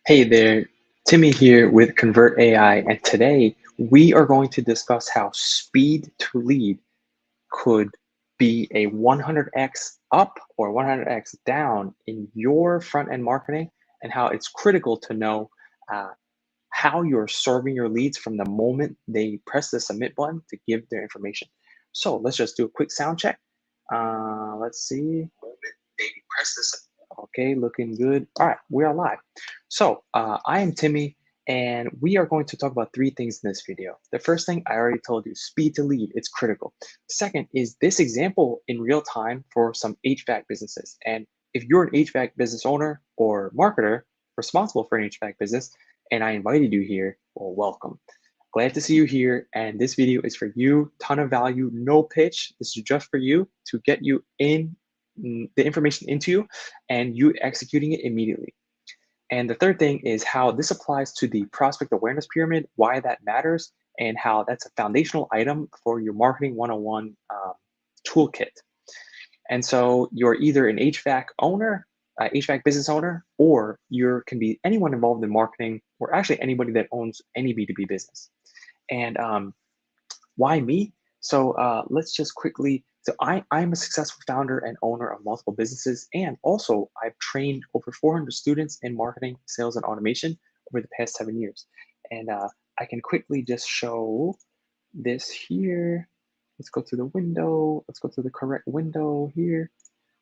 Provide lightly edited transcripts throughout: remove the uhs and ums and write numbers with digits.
Hey there, Timmy here with Convert AI, and today we are going to discuss how speed to lead could be a 100x up or 100x down in your front end marketing, and how it's critical to know uh, how you're serving your leads from the moment they press the submit button to give their information. So let's just do a quick sound check. Let's see. They press this. Okay, looking good. All right, we are live. So I am Timmy, and we are going to talk about three things in this video. The first thing I already told you, speed to lead, it's critical. The second is this example in real time for some HVAC businesses. And if you're an HVAC business owner or marketer responsible for an HVAC business, and I invited you here, well, welcome. Glad to see you here. And this video is for you, ton of value, no pitch. This is just for you to get you in the information into you and you executing it immediately. And the third thing is how this applies to the prospect awareness pyramid, why that matters, and how that's a foundational item for your marketing 101 toolkit. And so you're either an HVAC owner, HVAC business owner, or you can be anyone involved in marketing, or actually anybody that owns any B2B business. And why me? So let's just quickly, so I'm a successful founder and owner of multiple businesses. And also I've trained over 400 students in marketing, sales, and automation over the past 7 years. And I can quickly just show this here. Let's go to the window. Let's go to the correct window here.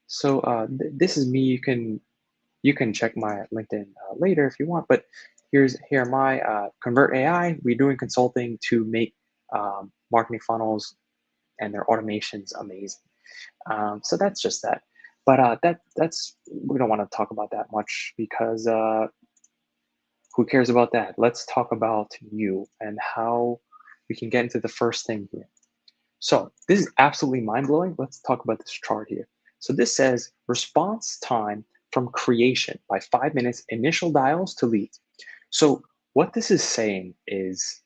So this is me. You can check my LinkedIn later if you want, but here are my Convert AI. We're doing consulting to make marketing funnels and their automation's amazing. So that's just that. But that's we don't want to talk about that much because who cares about that? Let's talk about you and how we can get into the first thing here. So this is absolutely mind-blowing. Let's talk about this chart here. So this says response time from creation by 5 minutes, initial dials to leads. So what this is saying is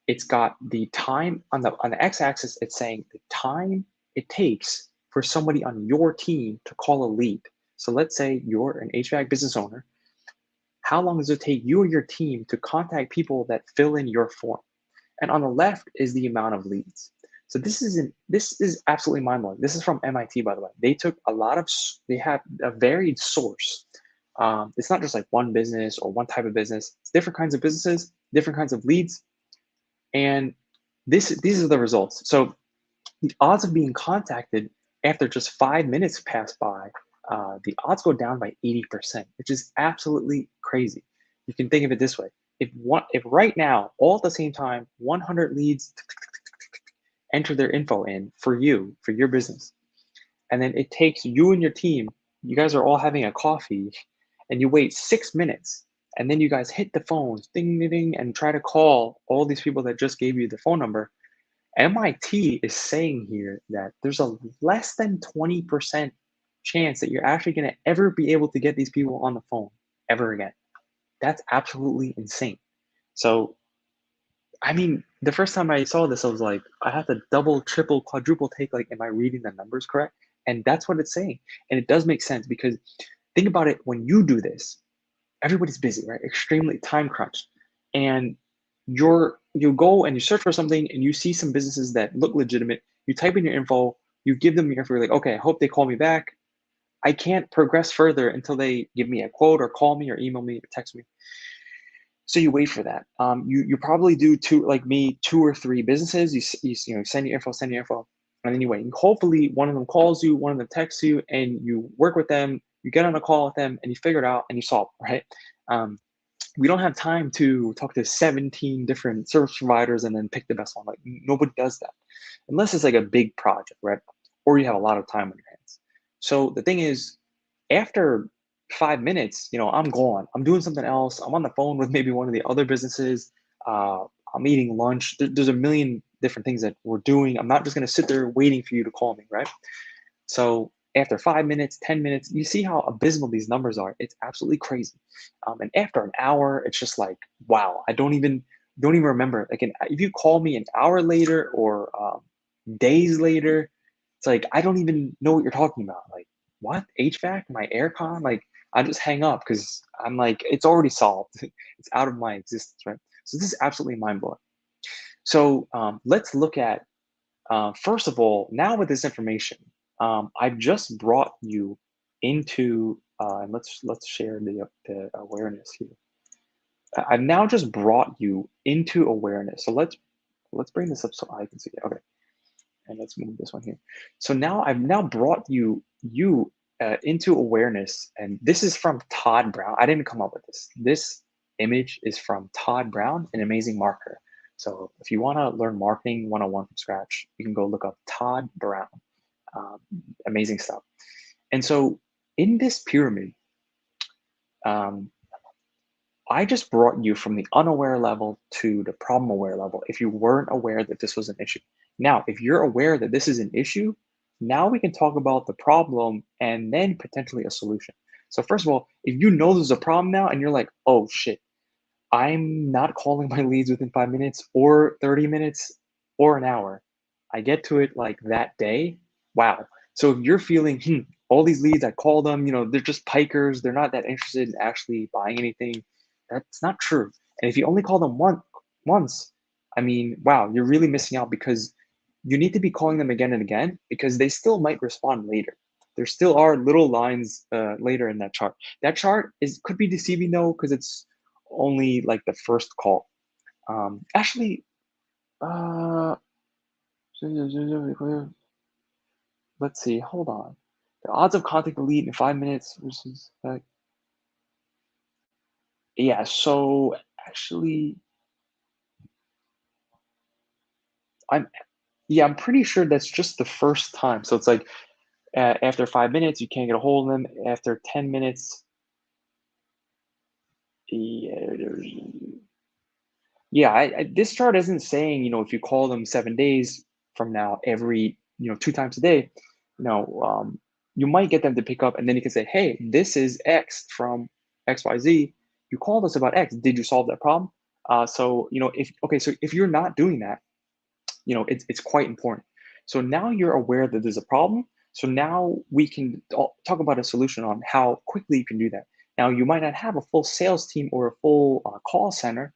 it's got the time on the x-axis. It's saying the time it takes for somebody on your team to call a lead. So let's say you're an HVAC business owner. How long does it take you or your team to contact people that fill in your form? And on the left is the amount of leads. So this is absolutely mind-blowing. This is from MIT, by the way. They have a varied source. It's not just like one business or one type of business. It's different kinds of businesses, different kinds of leads. And these are the results. So the odds of being contacted after just 5 minutes pass by, the odds go down by 80%, which is absolutely crazy. You can think of it this way. If right now, all at the same time, 100 leads enter their info in for you, for your business, and then it takes you and your team, you guys are all having a coffee, and you wait 6 minutes, and then you guys hit the phones, ding, ding, ding, and try to call all these people that just gave you the phone number. MIT is saying here that there's a less than 20% chance that you're actually going to ever be able to get these people on the phone ever again. That's absolutely insane. So, I mean, the first time I saw this, I was like, I have to double, triple, quadruple take, like, am I reading the numbers correct? And that's what it's saying. And it does make sense because think about it, when you do this, everybody's busy, right? Extremely time crunched. And you go and you search for something and you see some businesses that look legitimate. You type in your info, you give them your info, you're like, okay, I hope they call me back. I can't progress further until they give me a quote or call me or email me or text me. So you wait for that. You probably do like me, 2 or 3 businesses. You know, send your info, and then you wait. And hopefully one of them calls you, one of them texts you, and you work with them. You get on a call with them, and you figure it out, and you solve it, right? We don't have time to talk to 17 different service providers and then pick the best one. Like nobody does that, unless it's like a big project, right? Or you have a lot of time on your hands. So the thing is, after 5 minutes, you know, I'm gone. I'm doing something else. I'm on the phone with maybe one of the other businesses. I'm eating lunch. There's a million different things that we're doing. I'm not just going to sit there waiting for you to call me, right? So after 5 minutes, 10 minutes, you see how abysmal these numbers are. It's absolutely crazy. And after an hour, it's just like, wow, I don't even remember. Like, if you call me an hour later or days later, it's like I don't even know what you're talking about. Like, what? HVAC? My aircon? Like, I just hang up because I'm like, it's already solved. It's out of my existence, right? So this is absolutely mind blowing. So let's look at first of all, now with this information, I've just brought you into, and let's share the awareness here. I've now just brought you into awareness. So let's bring this up so I can see it. Okay, and let's move this one here. So now I've now brought you into awareness, and this is from Todd Brown. I didn't come up with this. This image is from Todd Brown, an amazing marketer. So if you want to learn marketing 101 from scratch, you can go look up Todd Brown. Um, Amazing stuff. And so in this pyramid, um, I just brought you from the unaware level to the problem aware level if you weren't aware that this was an issue. Now, if you're aware that this is an issue, now we can talk about the problem and then potentially a solution. So, first of all, if you know there's a problem now and you're like, oh shit, I'm not calling my leads within 5 minutes or 30 minutes or an hour. I get to it like that day. Wow. So if you're feeling, all these leads, I call them, they're just pikers. They're not that interested in actually buying anything. That's not true. And if you only call them once, I mean, wow, you're really missing out because you need to be calling them again and again because they still might respond later. There still are little lines later in that chart. That chart could be deceiving though because it's only like the first call. Actually, uh, let's see. Hold on. The odds of contacting the lead in 5 minutes versus yeah. So actually, I'm yeah. I'm pretty sure that's just the first time. So it's like after 5 minutes, you can't get a hold of them. After 10 minutes, yeah, yeah, this chart isn't saying, if you call them 7 days from now, every, 2 times a day, you might get them to pick up and then you can say, hey, this is X from XYZ. You called us about X. Did you solve that problem? So, so if you're not doing that, it's quite important. So now you're aware that there's a problem. So now we can talk about a solution on how quickly you can do that. Now you might not have a full sales team or a full call center.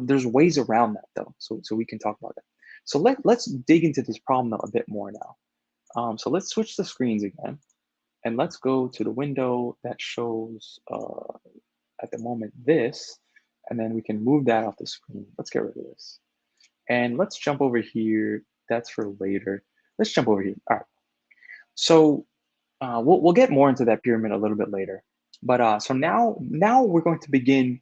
There's ways around that though. So we can talk about that. So let's dig into this problem though a bit more now. So let's switch the screens again, and let's go to the window that shows at the moment this, and then we can move that off the screen. Let's get rid of this. And let's jump over here. That's for later. Let's jump over here. All right. So we'll get more into that pyramid a little bit later. But so now we're going to begin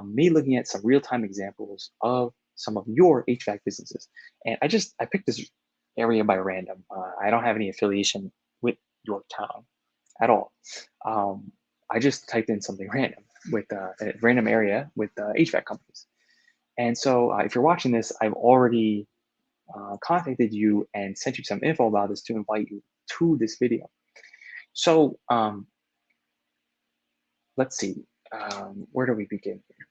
me looking at some real time examples of some of your HVAC businesses. And I picked this area by random. I don't have any affiliation with your town at all. Um, I just typed in something random with a random area with HVAC companies. And so if you're watching this, I've already contacted you and sent you some info about this to invite you to this video. So let's see, where do we begin here?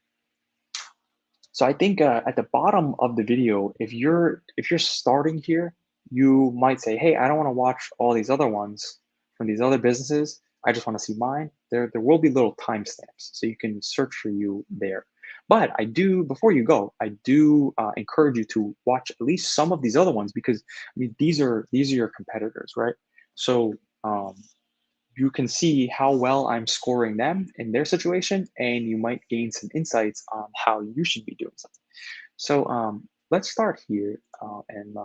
So I think at the bottom of the video, if you're starting here, you might say, hey, I don't want to watch all these other ones from these other businesses. I just want to see mine. There will be little timestamps, so you can search for you there. But before you go, I do encourage you to watch at least some of these other ones because I mean these are your competitors, right? So you can see how well I'm scoring them in their situation, and you might gain some insights on how you should be doing something. So let's start here and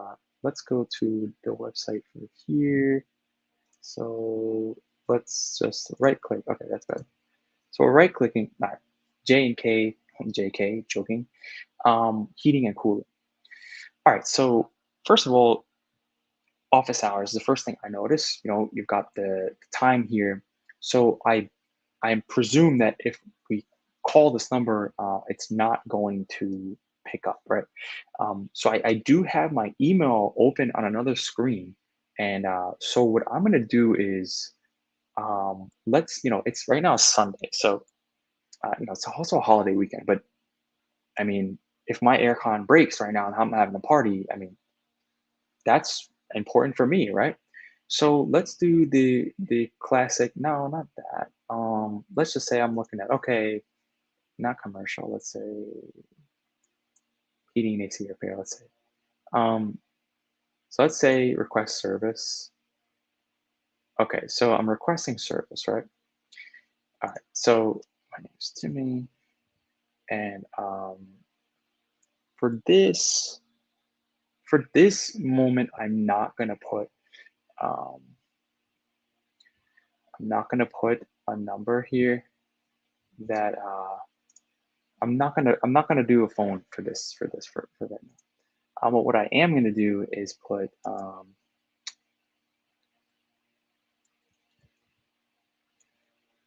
let's go to the website from here. So let's just right click. Okay, that's better. So we're right clicking, not J and K, JK, joking, heating and cooling. All right, so first of all, office hours, the first thing I notice, you've got the time here. So I presume that if we call this number, it's not going to pick up, right? So I do have my email open on another screen. And so what I'm going to do is it's right now Sunday. So, it's also a holiday weekend. But I mean, if my aircon breaks right now and I'm having a party, I mean, that's important for me, right? So let's do the classic. No, not that. Let's just say I'm looking at, okay, not commercial, let's say heating and AC repair, let's say. Um, so let's say request service. Okay, so I'm requesting service, right? All right, so my name is Timmy, and for this for this moment, um, I'm not gonna put a number here that I'm not gonna do a phone for that. But what I am gonna do is put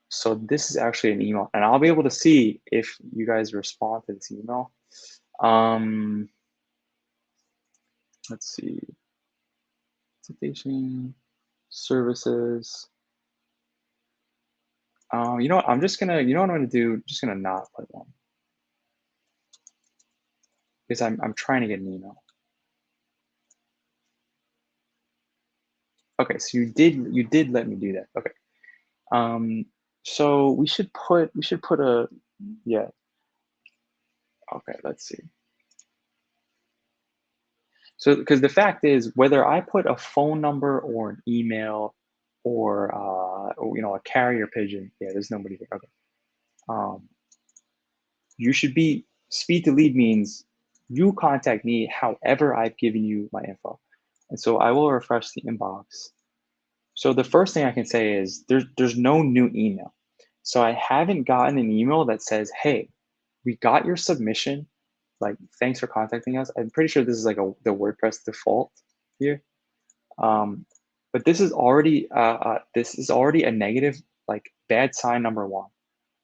so this is actually an email, and I'll be able to see if you guys respond to this email. Um, let's see, citation, services. You know what? You know what I'm gonna do? I'm just gonna not put one because I'm trying to get an email. Okay, so you did let me do that. Okay. Um, so we should put a yeah. Okay, let's see. So because the fact is, whether I put a phone number or an email or you know, a carrier pigeon, yeah, there's nobody there. Okay. Um, you should be speed to lead means you contact me however I've given you my info. And so I will refresh the inbox. So the first thing I can say is there's no new email. So I haven't gotten an email that says, "Hey, we got your submission. Like, thanks for contacting us." I'm pretty sure this is like the WordPress default here. Um, but this is already a negative, like bad sign number one.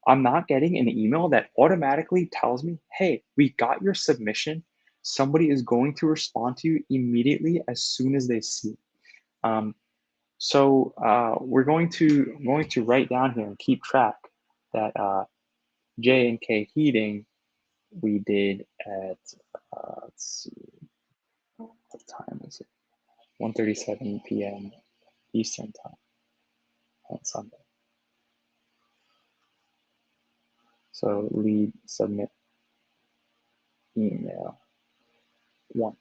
I'm not getting an email that automatically tells me, "Hey, we got your submission. Somebody is going to respond to you immediately as soon as they see it." Um, we're going to write down here and keep track that J and K heating we did at let's see, what time is it? 1:37 p.m. Eastern time on Sunday. So lead submit email one.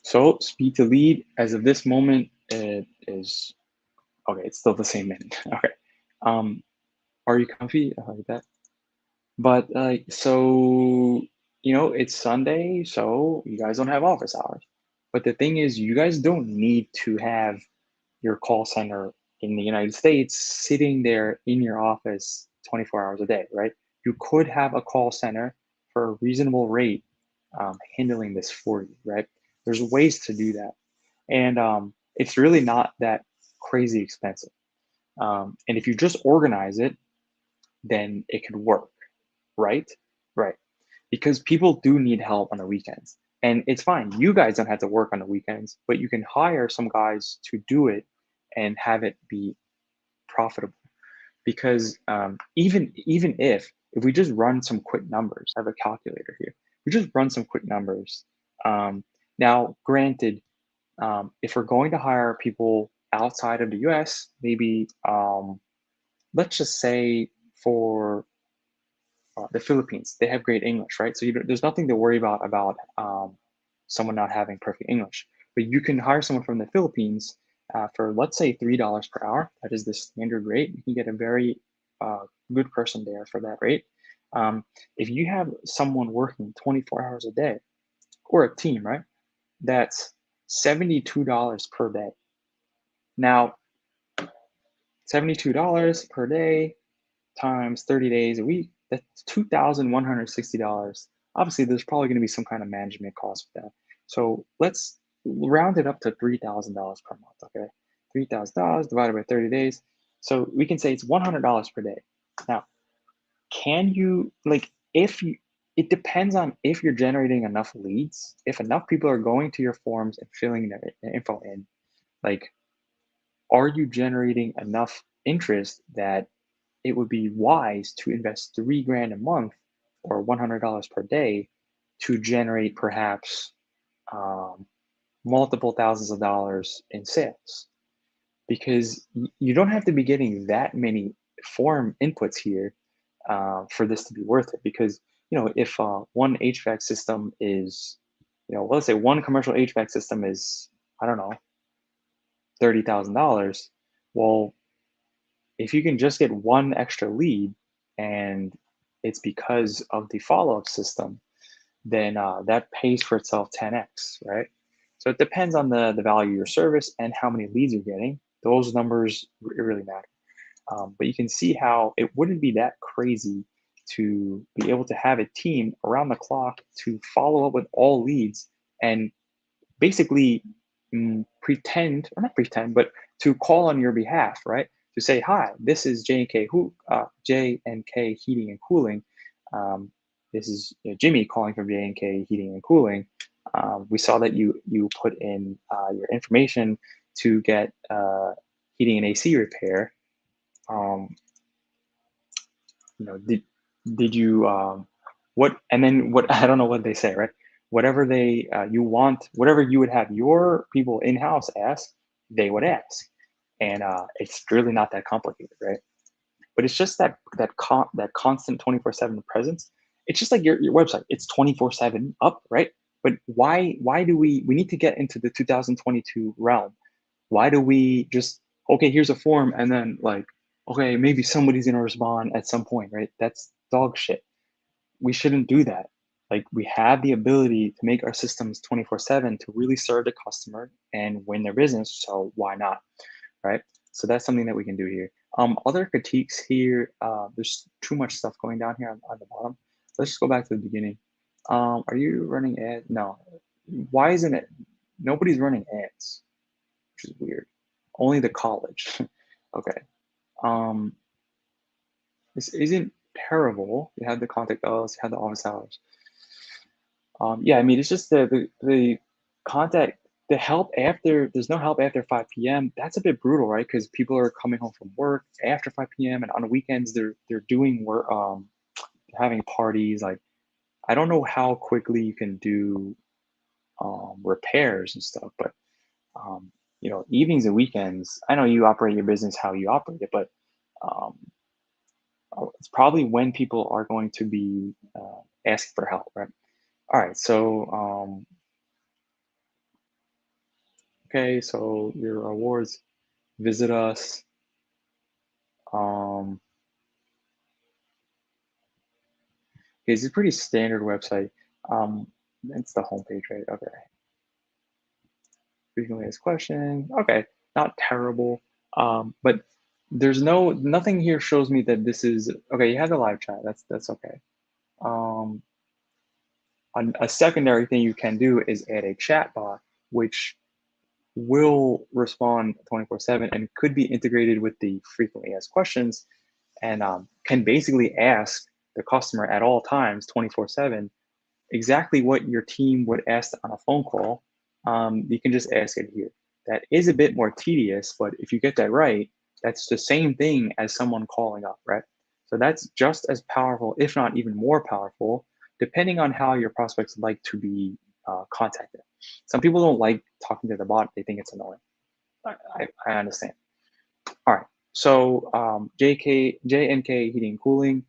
So speed to lead as of this moment, it is okay. It's still the same minute. Okay. Um, are you comfy? I like that. But so you know, it's Sunday, so you guys don't have office hours. But the thing is, you guys don't need to have your call center in the United States sitting there in your office 24 hours a day, right? You could have a call center for a reasonable rate handling this for you, right? There's ways to do that. And it's really not that crazy expensive. And if you just organize it, then it could work, right? Right. Because people do need help on the weekends. And it's fine. You guys don't have to work on the weekends, but you can hire some guys to do it and have it be profitable. Because even if we just run some quick numbers, I have a calculator here. We just run some quick numbers. Now, granted, if we're going to hire people outside of the U.S., maybe let's just say for the Philippines, they have great English, right? So there's nothing to worry about someone not having perfect English. But you can hire someone from the Philippines for, let's say, $3 per hour. That is the standard rate. You can get a very good person there for that rate. If you have someone working 24 hours a day, or a team, right? That's $72 per day. Now, $72 per day times 30 days a week, that's $2,160. Obviously, there's probably going to be some kind of management cost with that. So let's round it up to $3,000 per month, okay? $3,000 divided by 30 days. So we can say it's $100 per day. Now, can you, like, if you, it depends on if you're generating enough leads, if enough people are going to your forums and filling their info in, like, are you generating enough interest that it would be wise to invest 3 grand a month or $100 per day to generate perhaps um, multiple thousands of dollars in sales? because you don't have to be getting that many form inputs here for this to be worth it. Because if one HVAC system is, let's say one commercial HVAC system is, I don't know, $30,000. Well, if you can just get one extra lead and it's because of the follow-up system, then that pays for itself 10x, right? So it depends on the value of your service and how many leads you're getting. Those numbers really matter. But you can see how it wouldn't be that crazy to be able to have a team around the clock to follow up with all leads and basically pretend, or not pretend, but to call on your behalf, right? To say, hi, this is J&K Heating and Cooling. This is Jimmy calling from J&K Heating and Cooling. We saw that you put in your information to get heating and AC repair. Um, did you what, and then what, I don't know what they say, right? Whatever they you want, whatever you would have your people in-house ask, they would ask. And it's really not that complicated, right? But it's just that constant 24/7 presence. It's just like your website, it's 24/7 up, right? But why do we need to get into the 2022 realm? Why do we just, okay, here's a form, and then like, okay, maybe somebody's gonna respond at some point, right? That's dog shit. We shouldn't do that. Like, we have the ability to make our systems 24/7 to really serve the customer and win their business. So why not, right? So that's something that we can do here. Other critiques here. There's too much stuff going down here on the bottom. Let's just go back to the beginning. Are you running ads? No. Why isn't it? Nobody's running ads, which is weird. Only the college. Okay. Um, this isn't terrible. You have the contact us, you have the office hours. Yeah, I mean, it's just the contact, the help after, there's no help after 5 p.m. That's a bit brutal, right? Because people are coming home from work after 5 p.m. and on the weekends they're doing work, having parties. Like, I don't know how quickly you can do repairs and stuff, but um, evenings and weekends. I know you operate your business how you operate it, but um, it's probably when people are going to be asking for help, right? All right, so okay, so your awards, visit us. Um, it's a pretty standard website. Um, it's the homepage, right? Okay. Frequently asked questions. Okay, not terrible. But there's nothing here shows me that this is okay. You have the live chat. That's okay. Um, a secondary thing you can do is add a chat bot, which will respond 24/7 and could be integrated with the frequently asked questions, and can basically ask the customer at all times 24/7 exactly what your team would ask on a phone call. You can just ask it here. That is a bit more tedious, but if you get that right, that's the same thing as someone calling up, right? So that's just as powerful, if not even more powerful, depending on how your prospects like to be contacted. Some people don't like talking to the bot, they think it's annoying. I understand. All right. So JNK Heating and Cooling,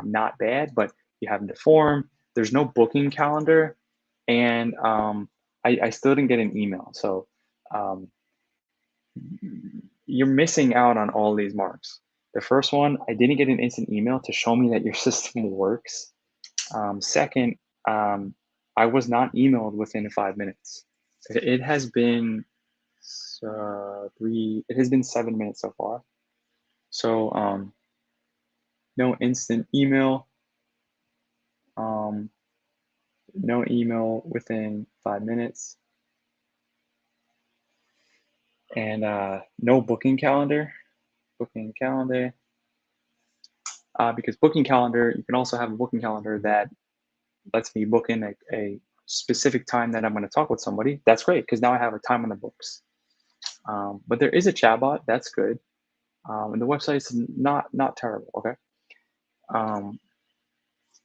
not bad, but you have the form. There's no booking calendar, and I still didn't get an email. So um, you're missing out on all these marks. The first one, I didn't get an instant email to show me that your system works. Second, I was not emailed within 5 minutes. It has been it has been 7 minutes so far. So no instant email, um, no email within 5 minutes, and no booking calendar. Booking calendar, because booking calendar, you can also have a booking calendar that lets me book in a specific time that I'm going to talk with somebody. That's great because now I have a time on the books. But there is a chatbot. That's good, and the website's not terrible. Okay. Um,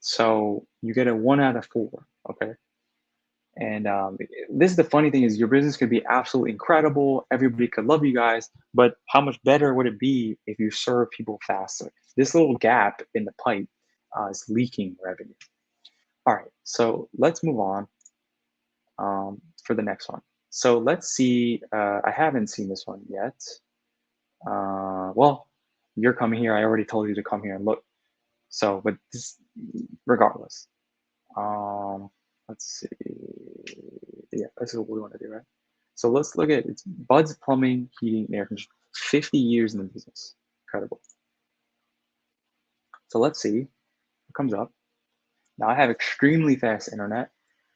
so you get a 1 out of 4. Okay. And this is the funny thing is your business could be absolutely incredible. Everybody could love you guys, but how much better would it be if you serve people faster? This little gap in the pipe is leaking revenue. All right, so let's move on for the next one. So let's see. I haven't seen this one yet. Well, you're coming here. I already told you to come here and look. So, but this, regardless, um, let's see. Yeah, this is what we want to do, right? So let's look at it's Bud's Plumbing, Heating, and Air Conditioning. 50 years in the business. Incredible. So let's see what comes up. Now I have extremely fast internet,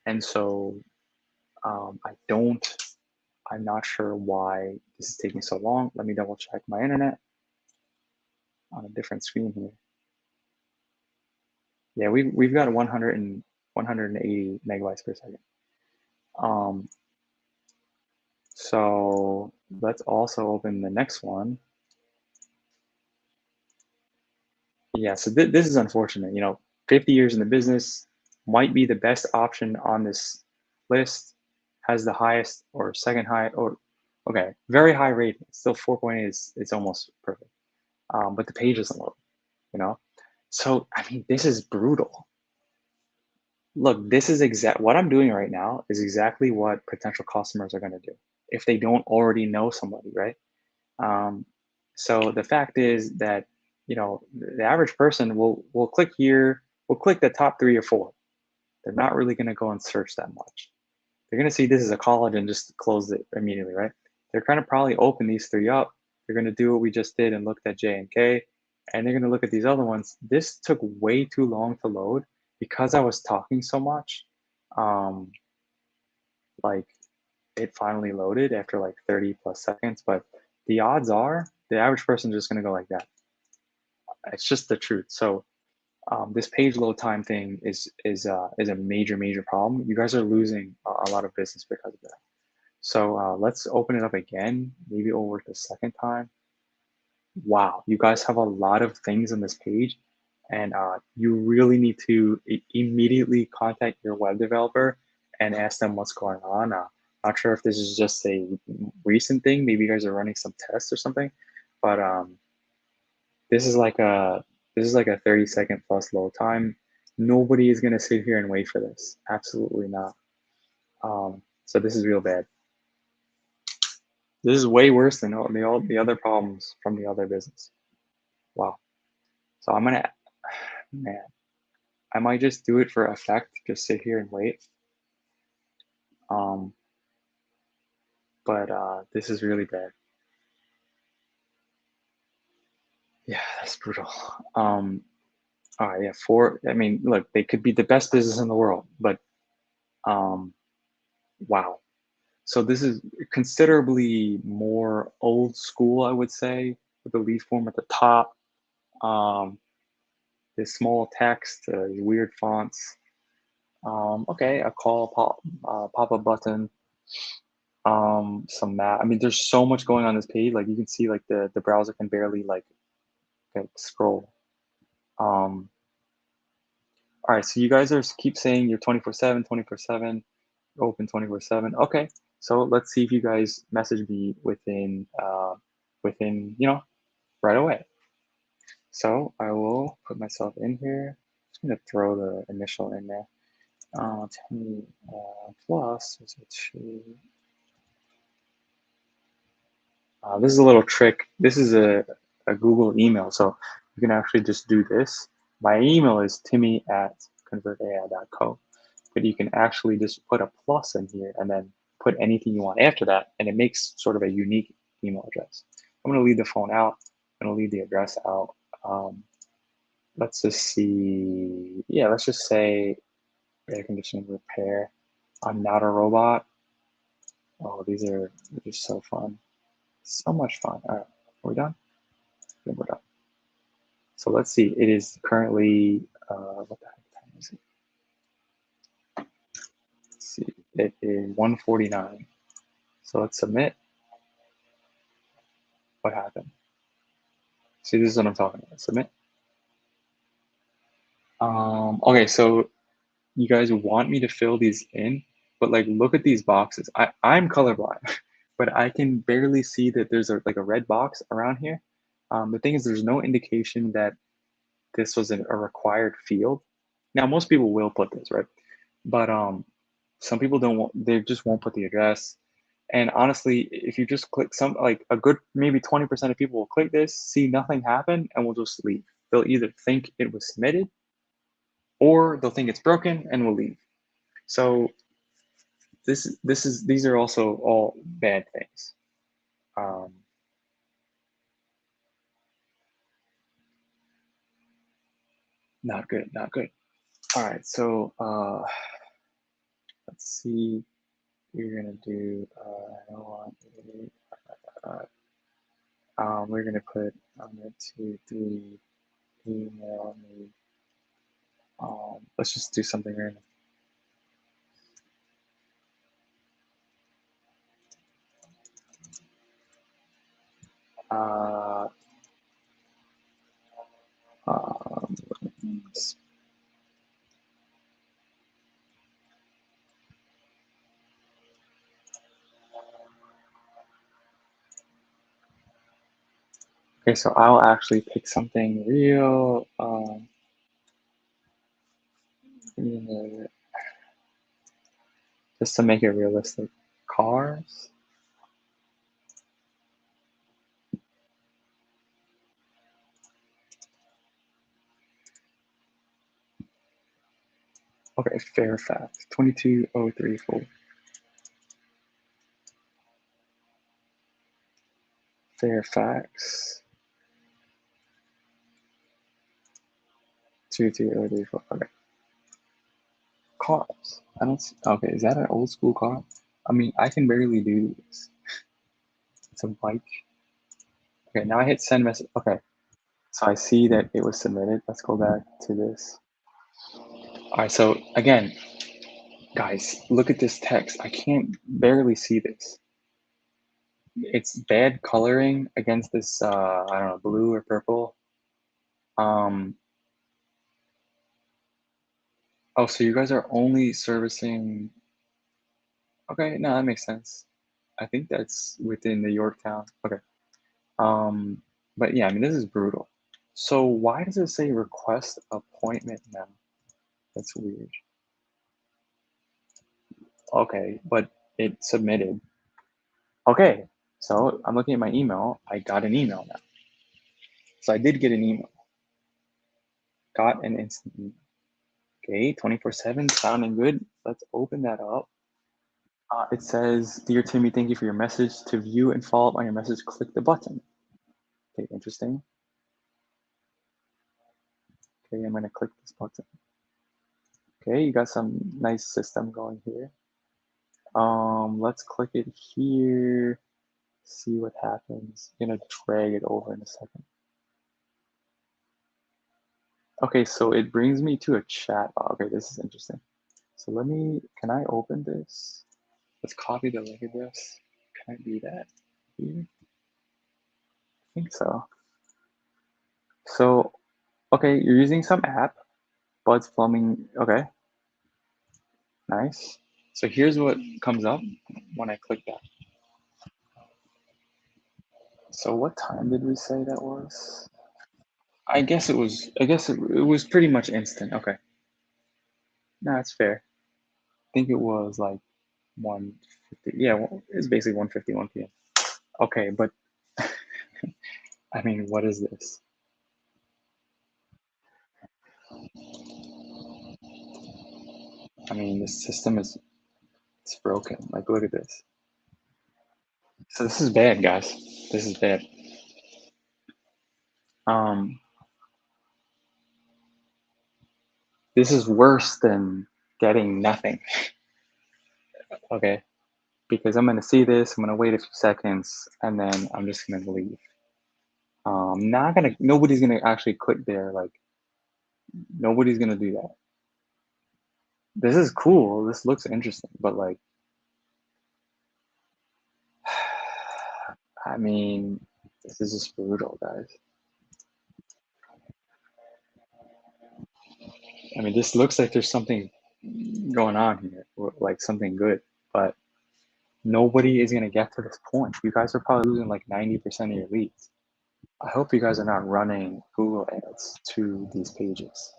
and so I don't. I'm not sure why this is taking so long. Let me double check my internet on a different screen here. Yeah, we've got 180 megabytes per second. So let's also open the next one. Yeah, so this is unfortunate. 50 years in the business might be the best option on this list. Has the highest or second high or okay, very high rating. Still 4.8 is it's almost perfect. But the page isn't low. You know, so I mean this is brutal. Look, this is exact what I'm doing right now is exactly what potential customers are going to do if they don't already know somebody, right? Um, so the fact is that the average person will click here, will click the top 3 or 4. They're not really going to go and search that much. They're going to see this is a college and just close it immediately, right? They're going to probably open these 3 up. They're going to do what we just did and looked at J and K, and they're going to look at these other ones. This took way too long to load because I was talking so much. Um, like it finally loaded after like 30 plus seconds, but the odds are the average person is just going to go like that. It's just the truth. So this page load time thing is a major problem. You guys are losing a lot of business because of that. So let's open it up again. Maybe it'll work the second time. Wow, you guys have a lot of things on this page, and you really need to immediately contact your web developer and ask them what's going on. Not sure if this is just a recent thing. Maybe you guys are running some tests or something, but this is like a 30-second plus load time. Nobody is gonna sit here and wait for this. Absolutely not. So this is real bad. This is way worse than all the other problems from the other business. Wow. So I'm gonna, man, I might just do it for effect, just sit here and wait. Um, but this is really bad. Yeah, that's brutal. All right, yeah, I mean, look, they could be the best business in the world, but um, wow. So this is considerably more old school, I would say, with the lead form at the top. Um, this small text, weird fonts. Okay, a call pop-up button. Some map. I mean, there's so much going on this page. Like you can see, like the browser can barely like scroll. Um, all right, so you guys are keep saying you're 24/7, 24/7, open 24/7. Okay, so let's see if you guys message me within right away. So I will put myself in here. I'm just gonna throw the initial in there. 10 plus is a 2. This is a little trick. This is a Google email, so you can actually just do this. My email is timmy@convertai.co, but you can actually just put a plus in here and then put anything you want after that, and it makes sort of a unique email address. I'm going to leave the phone out. I'm going to leave the address out. Let's just see. Yeah, let's just say air conditioning repair. I'm not a robot. Oh, these are just so fun. So much fun. All right, are we done? I think we're done. So let's see. It is currently, what the heck time is it? Let's see. It is 1:49. So let's submit. What happened? See, this is what I'm talking about. Submit. Okay, so you guys want me to fill these in? But like, look at these boxes. I'm colorblind, but I can barely see that there's like a red box around here. The thing is, there's no indication that this was a required field. Now, most people will put this, right? But some people don't want, they just won't put the address. And honestly, if you just click some, like a good maybe 20% of people will click this, see nothing happen, and will just leave. They'll either think it was submitted or they'll think it's broken and will leave. So these are also all bad things. Um, Not good, not good. All right, so let's see. We're gonna do. I don't want. We're gonna put 1, 2, 3. Email me. Let's just do something random. Uh, um, okay, so I'll actually pick something real. Just to make it realistic. Cars. Okay, Fairfax 22034. Fairfax 22034. Okay. Cars. I don't see. Okay, is that an old school car? I mean, I can barely do this. It's a bike. Okay, now I hit send message. Okay, so I see that it was submitted. Let's go back to this. All right, so again, guys, look at this text. I can't barely see this. It's bad coloring against this, I don't know, blue or purple. Um, oh, so you guys are only servicing. Okay, no, that makes sense. I think that's within the Yorktown. Okay. Um, but yeah, I mean, this is brutal. So why does it say request appointment now? That's weird. Okay, but it submitted. Okay, so I'm looking at my email. I got an email now. So I did get an email. Got an instant email. Okay, 24/7, sounding good. Let's open that up. It says, "Dear Timmy, thank you for your message. To view and follow up on your message, click the button." Okay, interesting. Okay, I'm gonna click this button. Okay, you got some nice system going here. Let's click it here. See what happens. I'm gonna drag it over in a second. Okay, so it brings me to a chat. Okay, this is interesting. So can I open this? Let's copy the link address. Can I do that here? I think so. So, okay, you're using some app. Buds Plumbing. Okay, nice. So here's what comes up when I click that. So what time did we say that was? I guess it was. I guess it was pretty much instant. Okay, no, that's fair. I think it was like 1:50. Yeah, well, it's basically 1:51 p.m. Okay, but I mean, what is this? I mean, the system is it's broken. Like, look at this. So this is bad, guys. This is bad. Um, this is worse than getting nothing. Okay, because I'm gonna see this. I'm gonna wait a few seconds, and then I'm just gonna leave. Not gonna. Nobody's gonna actually click there. Like, nobody's gonna do that. This is cool. This looks interesting, but like, I mean, this is just brutal, guys. I mean, this looks like there's something going on here, like something good, but nobody is going to get to this point. You guys are probably losing like 90% of your leads. I hope you guys are not running Google ads to these pages.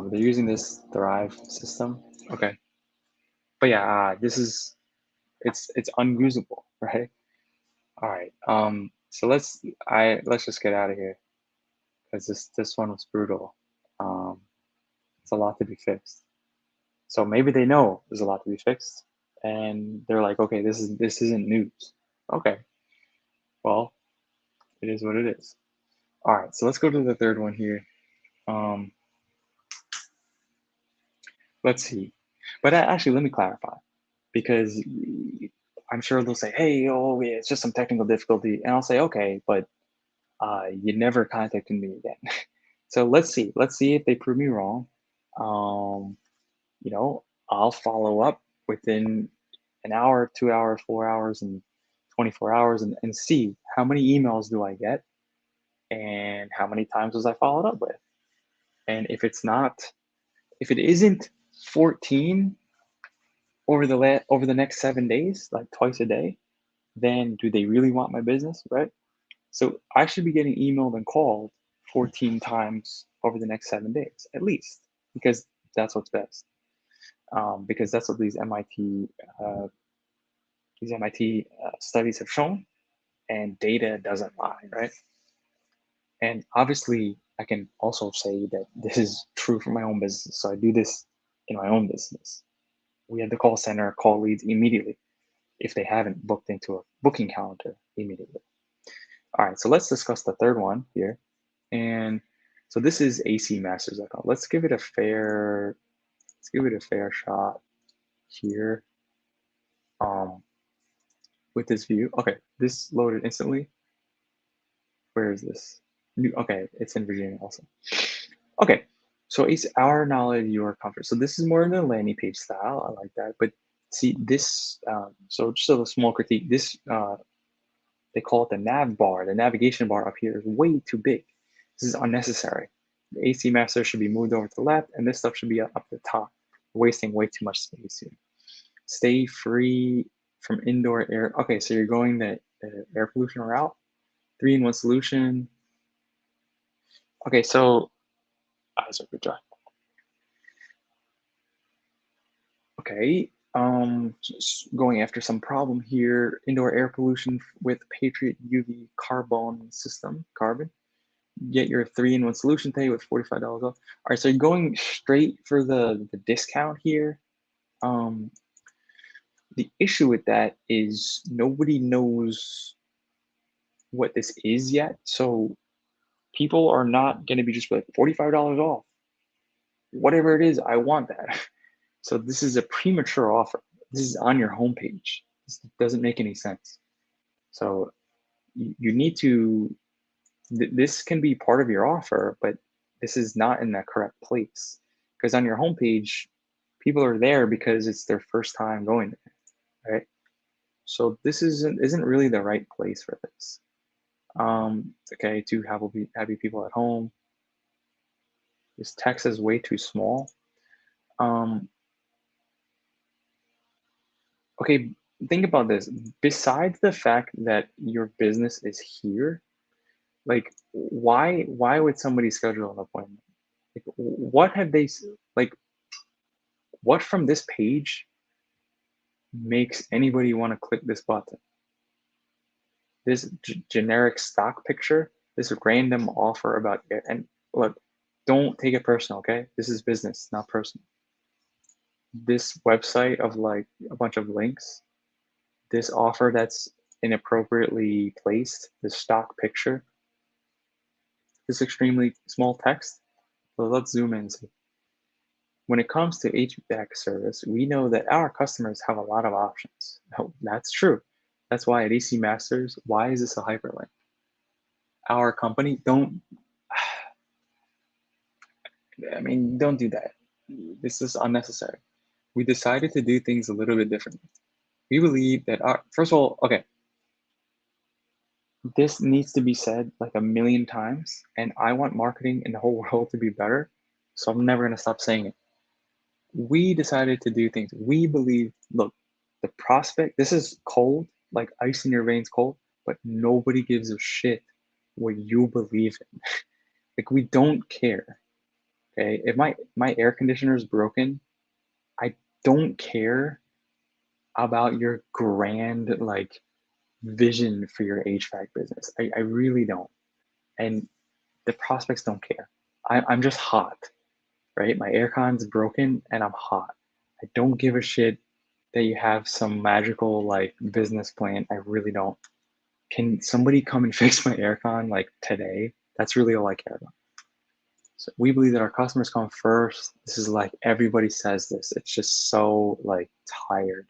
They're using this Thrive system. Okay. But yeah, it's unusable, right? All right. So let's just get out of here because this one was brutal. It's a lot to be fixed. So maybe they know there's a lot to be fixed, and they're like, okay, this isn't news. Okay, well, it is what it is. All right, so let's go to the third one here. Um, let's see. But actually, let me clarify because I'm sure they'll say, hey, oh, yeah, it's just some technical difficulty. And I'll say, okay, but you never contacted me again. So let's see. Let's see if they prove me wrong. Um, I'll follow up within an hour, 2 hours, 4 hours, and 24 hours and see how many emails do I get and how many times was I followed up with. And if it isn't 14 over the next 7 days, like twice a day, then do they really want my business, right? So I should be getting emailed and called 14 times over the next 7 days, at least, because that's what's best. Because that's what uh, these MIT studies have shown, and data doesn't lie, right? And obviously, I can also say that this is true for my own business. So I do this in my own business. We have the call center call leads immediately if they haven't booked into a booking calendar immediately. All right, so let's discuss the third one here. And so this is acmasters.com. Let's give it a fair shot here with this view. Okay, this loaded instantly. Where is this? Okay, it's in Virginia also. Okay, so it's our knowledge, your comfort. So this is more in the landing page style. I like that. But see this, so just a small critique. This, they call it the nav bar. The navigation bar up here is way too big. This is unnecessary. The AC master should be moved over to the left, and this stuff should be up the top, wasting way too much space here. Stay free from indoor air. Okay, so you're going the air pollution route. 3-in-1 solution. Okay, so eyes are good job. Okay, just going after some problem here. Indoor air pollution with Patriot UV carbon system, carbon. Get your 3-in-1 solution today with $45 off. All right, so you're going straight for the discount here. The issue with that is nobody knows what this is yet. So people are not going to be just like $45 off. Whatever it is, I want that. So this is a premature offer. This is on your homepage. This doesn't make any sense. So you need to, this can be part of your offer, but this is not in the correct place. Because on your homepage, people are there because it's their first time going there, right? So this isn't really the right place for this. Okay, to happy people at home. This text is way too small. Okay, think about this. Besides the fact that your business is here, like why would somebody schedule an appointment? Like what have they like what from this page makes anybody want to click this button? This generic stock picture, this random offer about it, and look, don't take it personal, okay? This is business, not personal. This website of like a bunch of links, this offer that's inappropriately placed, the stock picture, this extremely small text. So let's zoom in and see. When it comes to HVAC service, we know that our customers have a lot of options. No, that's true. That's why at AC Masters, why is this a hyperlink? Our company, don't don't do that. This is unnecessary. We decided to do things a little bit differently. We believe that first of all, okay, this needs to be said like a million times, and I want marketing in the whole world to be better, so I'm never gonna stop saying it. We decided to do things. We believe, look, the prospect, this is cold, like ice in your veins cold, but nobody gives a shit what you believe in. Like we don't care. Okay. If my air conditioner is broken, I don't care about your grand like vision for your HVAC business. I really don't. And the prospects don't care. I'm just hot, right? My aircon's broken and I'm hot. I don't give a shit that you have some magical like business plan. I really don't. Can somebody come and fix my aircon like today? That's really all I care about. So we believe that our customers come first. This is like everybody says this. It's just so like tired.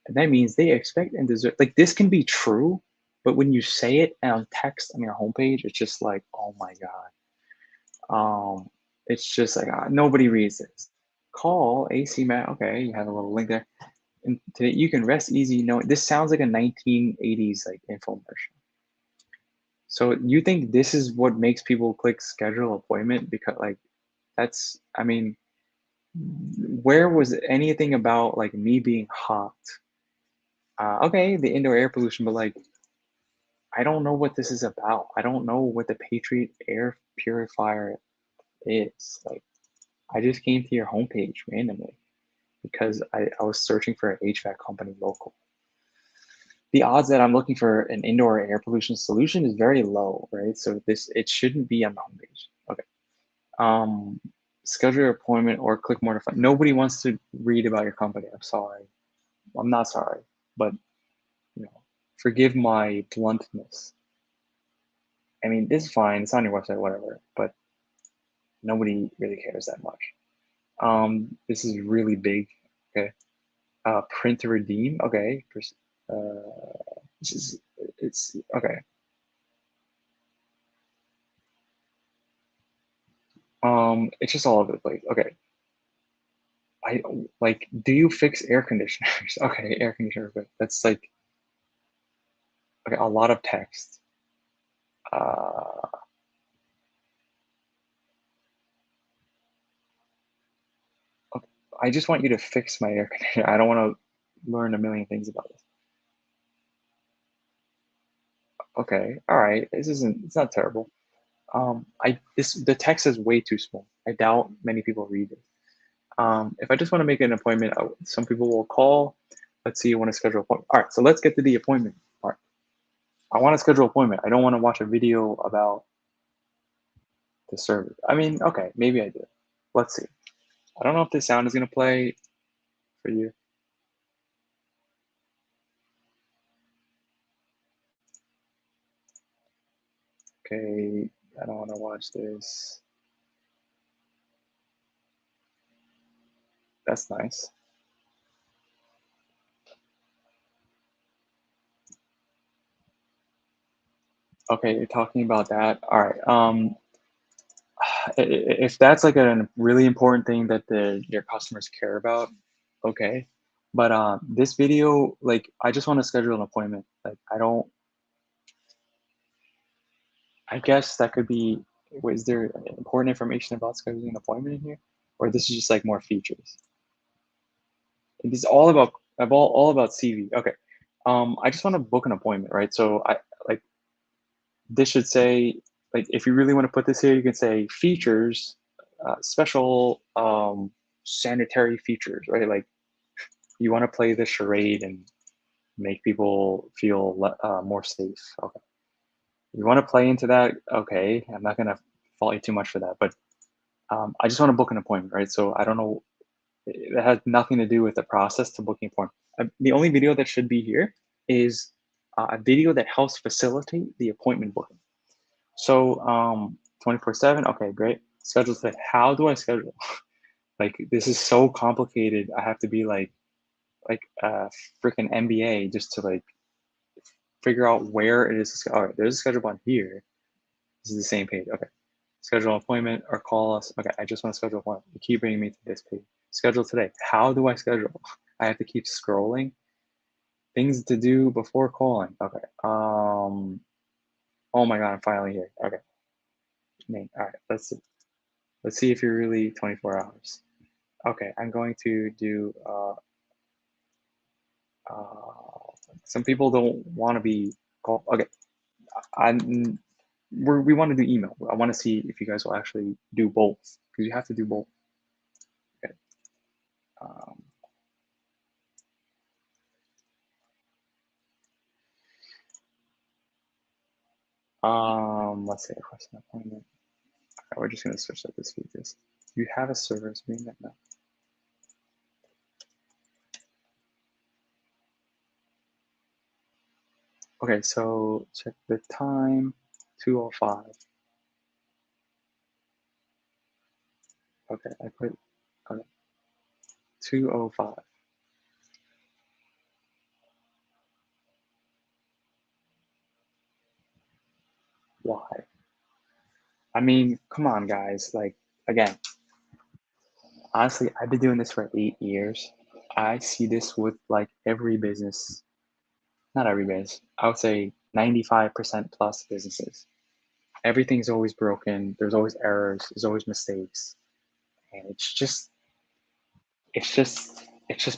And that means they expect and deserve like this can be true, but when you say it on text on your homepage, it's just like, oh my God. It's just like nobody reads this. Call AC Matt. Okay, you have a little link there. And today you can rest easy knowing this sounds like a 1980s like infomercial. So you think this is what makes people click schedule appointment? Because like that's I mean, where was anything about like me being hot? Okay, the indoor air pollution, but like I don't know what this is about. I don't know what the Patriot air purifier is. Like I just came to your homepage randomly because I was searching for an HVAC company local. The odds that I'm looking for an indoor air pollution solution is very low, right? So it shouldn't be on the homepage. Okay. Um, Schedule your appointment or click more to find. Nobody wants to read about your company. I'm sorry. I'm not sorry, but you know, forgive my bluntness. I mean, this is fine. It's on your website, whatever, but nobody really cares that much. This is really big. Okay. Print to redeem. Okay. This is it's okay. It's just all over the place. Okay. I like. Do you fix air conditioners? Okay, air conditioner. But that's like okay, a lot of text. Uh, okay, I just want you to fix my air conditioner. I don't want to learn a million things about this. Okay, all right. This isn't. It's not terrible. The text is way too small. I doubt many people read it. If I just want to make an appointment, some people will call. Let's see, you want to schedule an appointment. All right, so let's get to the appointment part. I want to schedule an appointment. I don't want to watch a video about the service. I mean, okay, maybe I do. Let's see. I don't know if this sound is going to play for you. Okay, I don't want to watch this. That's nice. Okay, you're talking about that. All right. If that's like a really important thing that your customers care about, okay. But this video, like, I just want to schedule an appointment. Like, I don't. I guess that could be. Is there important information about scheduling an appointment in here, or this is just like more features? This is all about CV. Okay. I just want to book an appointment, right? So I like this should say like if you really want to put this here, you can say features, special sanitary features, right? Like you want to play the charade and make people feel more safe. Okay. You want to play into that? Okay. I'm not gonna fault you too much for that, but I just want to book an appointment, right? So I don't know. It has nothing to do with the process to booking appointment. The only video that should be here is a video that helps facilitate the appointment booking. So 24/7. Okay, great. Schedule today. How do I schedule? Like this is so complicated. I have to be like a freaking MBA just to like figure out where it is. All right, there's a schedule button here. This is the same page. Okay. Schedule an appointment or call us. Okay, I just want to schedule an appointment. You keep bringing me to this page. Schedule today. How do I schedule? I have to keep scrolling. Things to do before calling. Okay. Oh my God, I'm finally here. Okay. Name. All right. Let's see. Let's see if you're really 24 hours. Okay, I'm going to do. Uh, some people don't want to be called. Okay, I'm. We want to do email. I want to see if you guys will actually do both because you have to do both. Okay. Um, let's say a question appointment. Okay, we're just gonna switch up this features. You have a service agreement now. Okay, so check the time, 2:05. Okay, I put okay, 2:05. Why? I mean, come on, guys. Like again, honestly, I've been doing this for 8 years. I see this with like every business, not every business. I would say 95% plus businesses. Everything's always broken. There's always errors. There's always mistakes, and it's just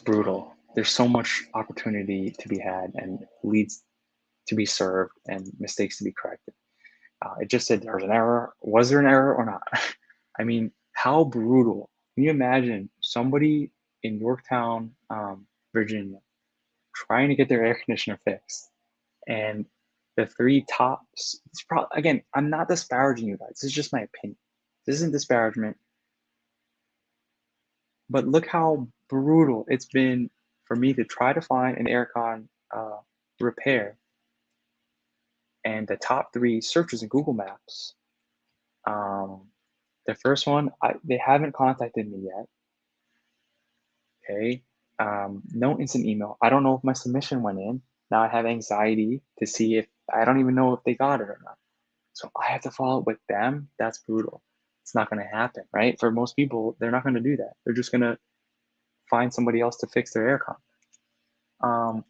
brutal. There's so much opportunity to be had and leads to be served and mistakes to be corrected. It just said there's an error. Was there an error or not? I mean, how brutal. Can you imagine somebody in Yorktown, Virginia, trying to get their air conditioner fixed? And the three tops, it's probably, again, I'm not disparaging you guys. This is just my opinion. This isn't disparagement, but look how brutal it's been for me to try to find an aircon repair. And the top three searches in Google Maps, um, the first one, they haven't contacted me yet. Okay. No instant email. I don't know if my submission went in. Now I have anxiety to see if I don't even know if they got it or not. So I have to follow up with them. That's brutal. It's not going to happen, right? For most people, they're not going to do that. They're just going to find somebody else to fix their aircon. Um,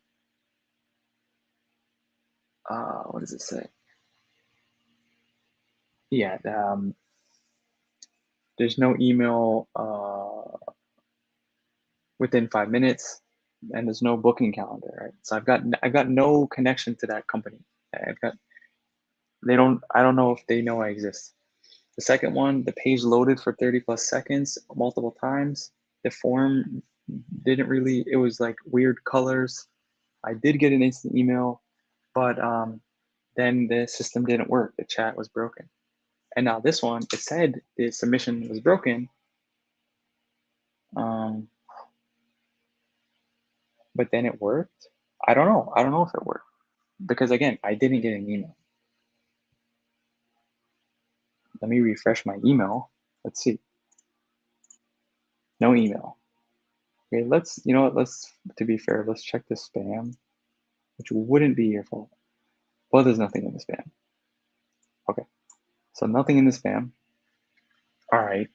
what does it say? Yeah, there's no email within 5 minutes, and there's no booking calendar, right? So I've got no connection to that company. I've got they don't I don't know if they know I exist. The second one, the page loaded for 30 plus seconds multiple times. The form didn't really, it was like weird colors. I did get an instant email, but then the system didn't work. The chat was broken. And now this one, it said the submission was broken, um, but then it worked. I don't know. I don't know if it worked because again, I didn't get an email. Let me refresh my email. Let's see. No email. Okay, you know what, to be fair, let's check the spam, which wouldn't be your fault. Well, there's nothing in the spam. Okay, so nothing in the spam. All right,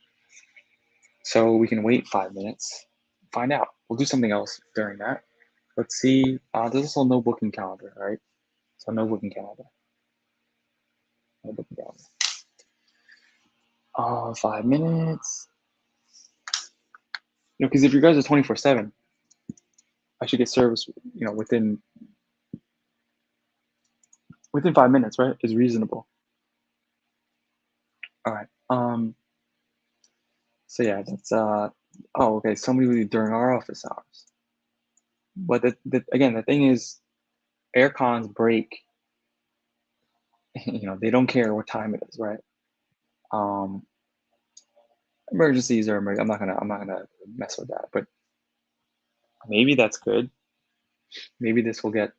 so we can wait 5 minutes, find out. We'll do something else during that. Let's see. There's also no booking calendar, all right? So no booking calendar. No booking calendar. 5 minutes. Because if you guys are 24/7, I should get service. Within 5 minutes, right? Is reasonable. All right. So yeah, that's oh, okay. Somebody will do during our office hours. But again, the thing is, air cons break. They don't care what time it is, right? Um, Emergencies are I'm not gonna mess with that. But maybe that's good. Maybe this will get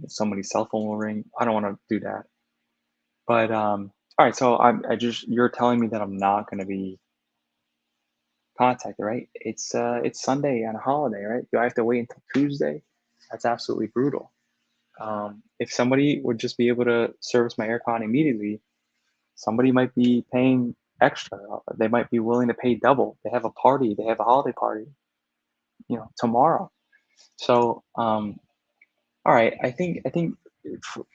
somebody's cell phone will ring. I don't want to do that. But all right. So you're telling me that I'm not gonna be contacted, right? It's Sunday on a holiday, right? Do I have to wait until Tuesday? That's absolutely brutal. If somebody would just be able to service my aircon immediately, somebody might be paying extra. They might be willing to pay double. They have a party. They have a holiday party, tomorrow. So, all right. I think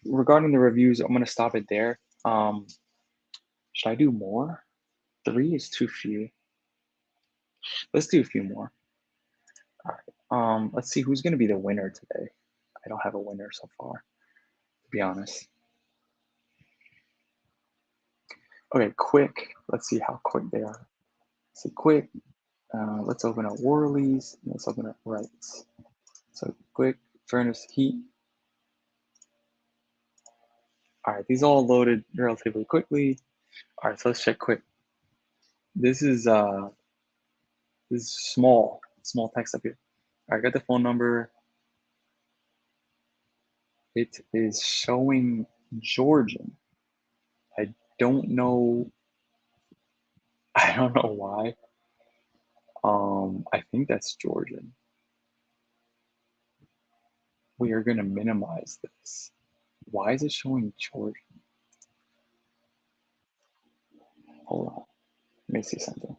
regarding the reviews, I'm gonna stop it there. Should I do more? Three is too few. Let's do a few more. All right. Let's see who's gonna be the winner today. I don't have a winner so far, to be honest. Okay, quick. Let's see how quick they are. Let's see, quick. Let's open up Worley's. Let's open up Rights. So quick, furnace, heat. All right, these all loaded relatively quickly. All right, so let's check quick. This is small text up here. All right, got the phone number. It is showing Georgian. I don't know. I don't know why. I think that's Georgian. We are gonna minimize this. Why is it showing Georgian? Hold on. Let me see something.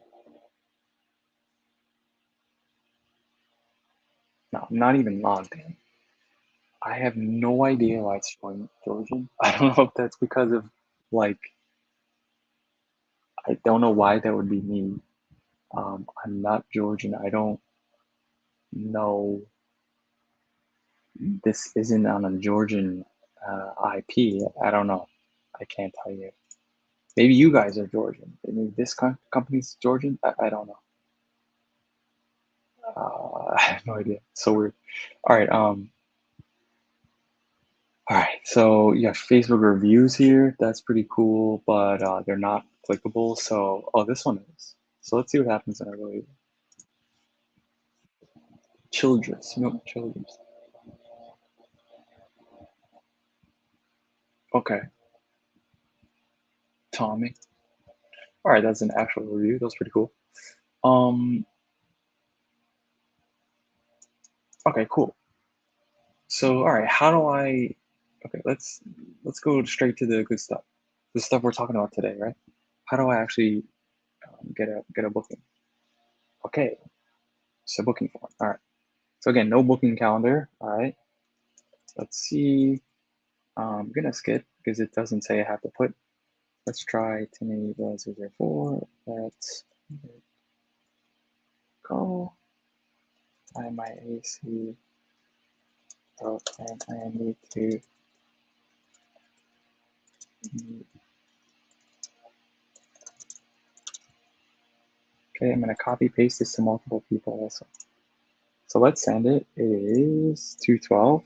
No, I'm not even logged in. I have no idea why it's showing Georgian. I don't know if that's because of like I don't know why that would be me. I'm not Georgian. I don't know. This isn't on a Georgian IP. I don't know. I can't tell you. Maybe you guys are Georgian. Maybe this company's Georgian. I don't know. I have no idea. So weird. All right. All right. So you have Facebook reviews here. That's pretty cool, but they're not clickable. So oh, this one is. So let's see what happens when I really Childress. No, Childress. Okay. Tommy. All right, that's an actual review. That's pretty cool. Um. Okay. Cool. So all right, how do I? Okay, let's go straight to the good stuff. The stuff we're talking about today, right? How do I actually get a booking? Okay, so booking form. All right. So again, no booking calendar. All right. Let's see. I'm gonna skip because it doesn't say I have to put. Let's try 1080 Let's go. I my AC. Oh, and I need to. Okay, I'm gonna copy paste this to multiple people also. So let's send it. It is 212.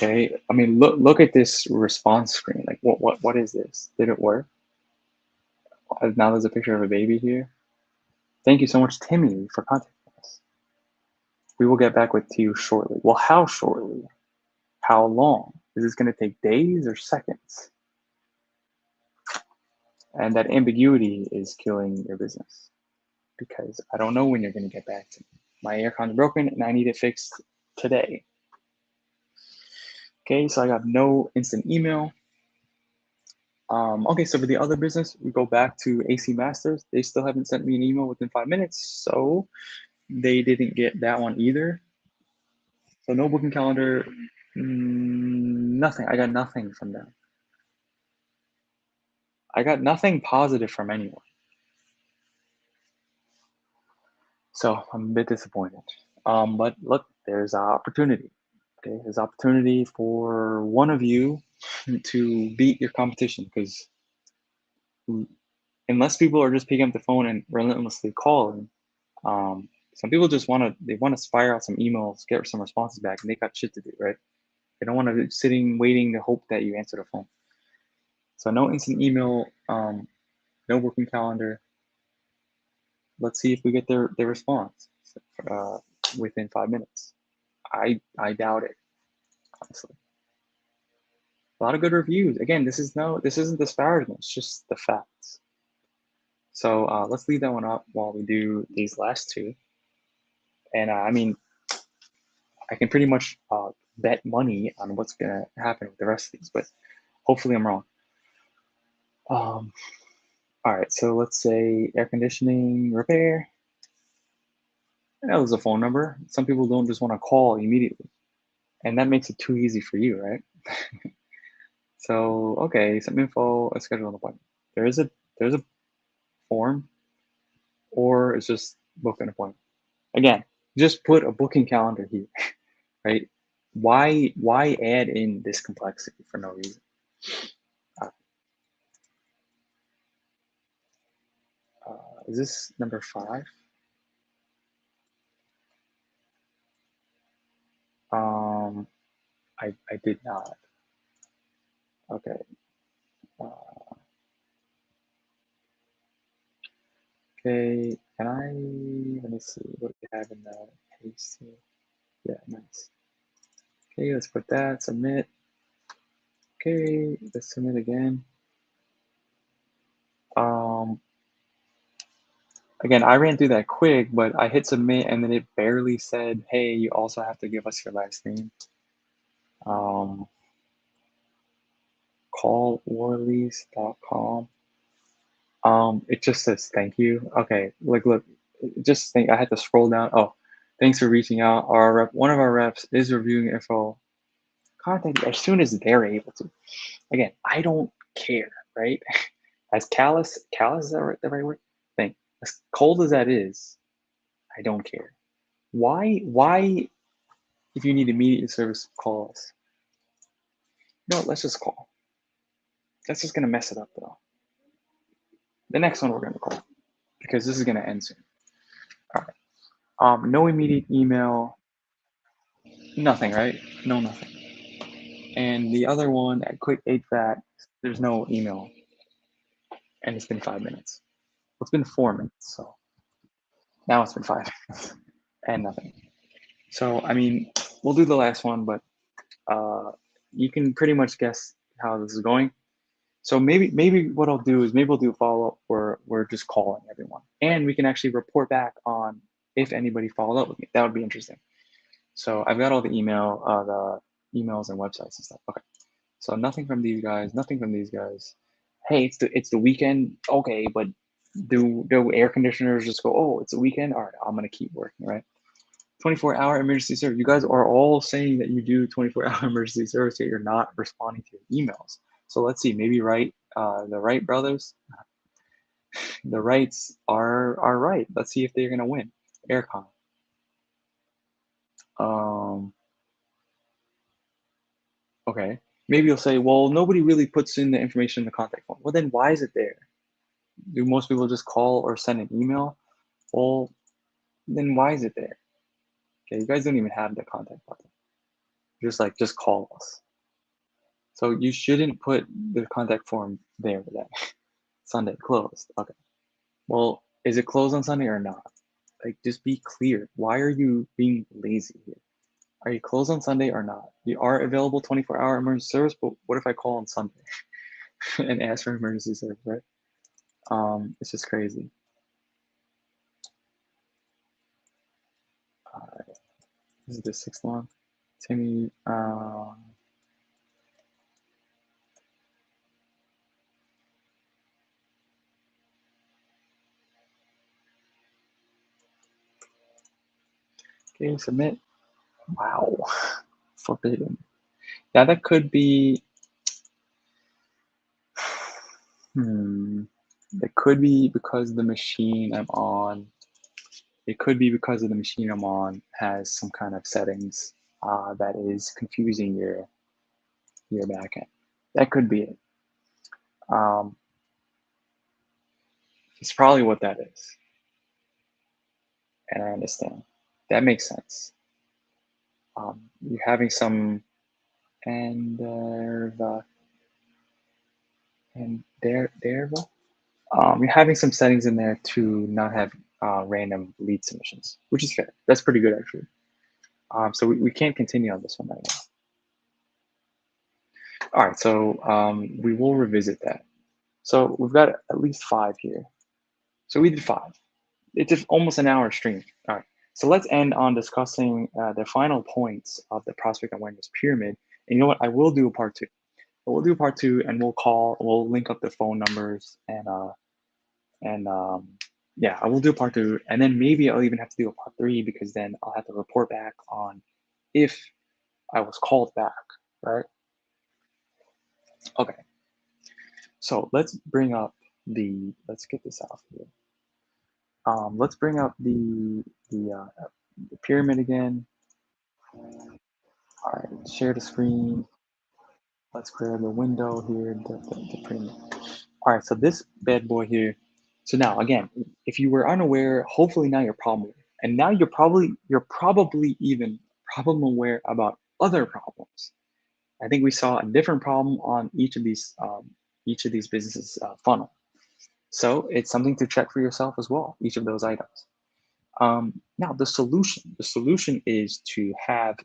Okay, I mean look at this response screen. Like what is this? Did it work? Now there's a picture of a baby here. Thank you so much, Timmy, for contacting us. We will get back with to you shortly. Well, how shortly? How long? Is this going to take days or seconds? And that ambiguity is killing your business because I don't know when you're going to get back to me. My aircon's broken and I need it fixed today. Okay, so I got no instant email. Okay, so for the other business, we go back to AC Masters. They still haven't sent me an email within 5 minutes, so they didn't get that one either. So no booking calendar, nothing. I got nothing from them. I got nothing positive from anyone. So I'm a bit disappointed. But look, there's opportunity. Okay, there's opportunity for one of you to beat your competition because unless people are just picking up the phone and relentlessly calling, some people just want to fire out some emails, get some responses back, and they got shit to do, right? They don't want to be sitting waiting to hope that you answer the phone. So no instant email, no working calendar. Let's see if we get their response uh, within 5 minutes. I doubt it, honestly. A lot of good reviews. Again, this isn't disparagement. It's just the facts. So let's leave that one up while we do these last two. And I mean, I can pretty much bet money on what's gonna happen with the rest of these, but hopefully I'm wrong. All right, so let's say air conditioning repair. That was a phone number. Some people don't just want to call immediately, and that makes it too easy for you, right? So, okay, some info, a schedule an appointment. There's a form, or it's just book an appointment. Again, just put a booking calendar here, right? Why add in this complexity for no reason? Uh, is this number 5? Um, I did not. Okay. Uh, okay. Can I let me see what we have in the paste here? Yeah, nice. Okay, let's put that. Submit. Okay, let's submit again. Um, Again, I ran through that quick, but I hit submit and then it barely said, hey, you also have to give us your last name. Um, callwarleys.com. It just says thank you. Okay, like look, just think I had to scroll down. Oh, thanks for reaching out. Our rep, one of our reps is reviewing info. Contact you as soon as they're able to. Again, I don't care, right? As callous is that right, the right word? Thing. As cold as that is, I don't care. Why if you need immediate service, call us. No, let's just call. That's just gonna mess it up though. The next one we're gonna call because this is gonna end soon. All right. No immediate email, nothing, right? No, nothing. And the other one at Quick HVAC, there's no email, and it's been 5 minutes. Well, it's been 4 minutes, so now it's been 5 minutes and nothing. So I mean, we'll do the last one, but you can pretty much guess how this is going. So maybe what I'll do is maybe we'll do a follow up where we're just calling everyone, and we can actually report back on if anybody followed up with me. That would be interesting. So I've got all the emails and websites and stuff. Okay. So nothing from these guys. Nothing from these guys. Hey, it's the weekend. Okay, but do air conditioners just go? Oh, it's a weekend. All right, I'm gonna keep working. Right. 24-hour emergency service. You guys are all saying that you do 24-hour emergency service, yet you're not responding to your emails. So let's see, maybe the Wright brothers, the Wrights are right. Let's see if they're gonna win. Aircon. Um, okay. Maybe you'll say, well, nobody really puts in the information in the contact form. Well, then why is it there? Do most people just call or send an email? Well, then why is it there? Okay, you guys don't even have the contact button. Just call us. So you shouldn't put the contact form there for that. Sunday closed. Okay. Well, is it closed on Sunday or not? Like, just be clear. Why are you being lazy here? Are you closed on Sunday or not? You are available 24-hour emergency service, but what if I call on Sunday and ask for emergency service, right? It's just crazy. All right. This is the 6th one. Timmy. Okay, submit. Wow. Forbidden. Yeah, that could be. It could be because the machine I'm on. It could be because of the machine I'm on has some kind of settings that is confusing your backend. That could be it. Um, it's probably what that is, and I understand. That makes sense. You're having some and there you're having some settings in there to not have random lead submissions, which is fair. That's pretty good actually. So we can't continue on this one right now. All right, so we will revisit that. So we've got at least 5 here. So we did 5. It's just almost an hour stream. All right. So let's end on discussing the final points of the prospect awareness pyramid. And you know what? I will do a part 2. We'll do part 2, and we'll link up the phone numbers and yeah, I will do part two, and then maybe I'll even have to do a part three because then I'll have to report back on if I was called back, right? Okay, so let's get this out here. Let's bring up the pyramid again. All right, share the screen. Let's grab the window here, the pyramid. All right, so this bad boy here. So now again, if you were unaware, hopefully now you're problem aware. And now you're probably even problem aware about other problems. I think we saw a different problem on each of these businesses funnel. So it's something to check for yourself as well, each of those items. Now the solution is to have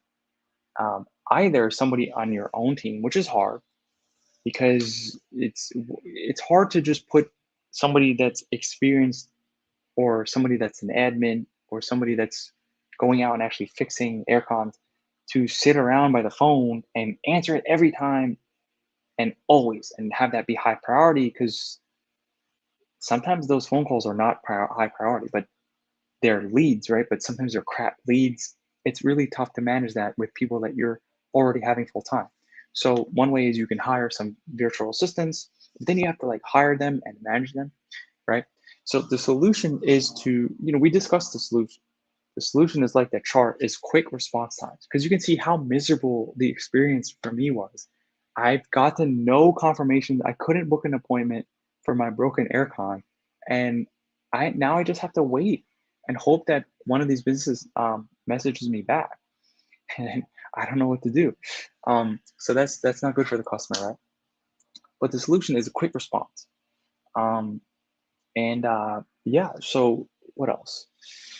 either somebody on your own team, which is hard because it's hard to just put somebody that's experienced or somebody that's an admin or somebody that's going out and actually fixing air cons to sit around by the phone and answer it every time and always and have that be high priority because sometimes those phone calls are not high priority, but they're leads, right? But sometimes they're crap leads. It's really tough to manage that with people that you're already having full time. So one way is you can hire some virtual assistants, but then you have to like hire them and manage them, right? So the solution is to, we discussed the solution. The solution is like that chart is quick response times because you can see how miserable the experience for me was. I've gotten no confirmation. I couldn't book an appointment for my broken aircon, and I just have to wait and hope that one of these businesses messages me back, and I don't know what to do. So that's not good for the customer, right? But the solution is a quick response. Um, and yeah, so what else?